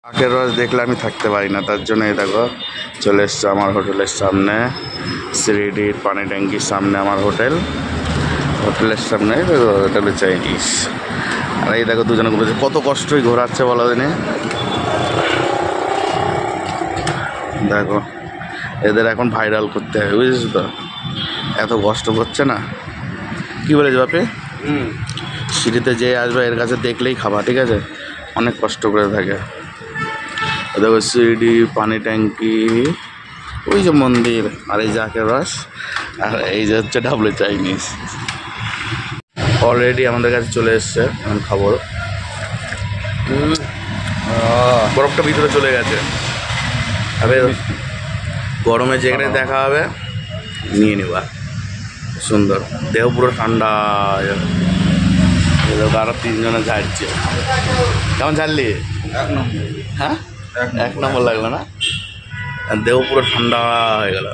আখের রস দেখলে আমি থাকতে পারি না, তার জন্য এই দেখো চলে এসছে আমার হোটেলের সামনে। সিরিডির পানি ট্যাঙ্কির সামনে আমার হোটেলের সামনে হোটেলে চাইনিজ। আর এই দেখো দুজনে ঘুরেছে, কত কষ্টই ঘোরাচ্ছে বলো দিনে। দেখো এদের এখন ভাইরাল করতে হবে, বুঝেছো তো, এত কষ্ট করছে না। কি বলেছ বাপে? সিঁড়িতে যে আসবে এর কাছে দেখলেই খাবা, ঠিক আছে? অনেক কষ্ট করে থাকে। দেখো সিঁড়ি, পানি ট্যাঙ্কি, ওই যে মন্দির, আর এই যে আখের রস, আর এই যে হচ্ছে ডাবলু চাইনিজ। অলরেডি আমাদের কাছে চলে এসছে, এখন খাবো। বরফটা ভিতরে চলে গেছে। আরে গরমে যেখানে দেখা হবে নিয়ে নেবা, সুন্দর, দেহ পুরো ঠান্ডা। আরো তিনজনে ঝাড়ছে। কেমন ঝাড়লি? হ্যাঁ, এক নম্বর লাগলো না? দেহ পুরো ঠান্ডা হয়ে গেল।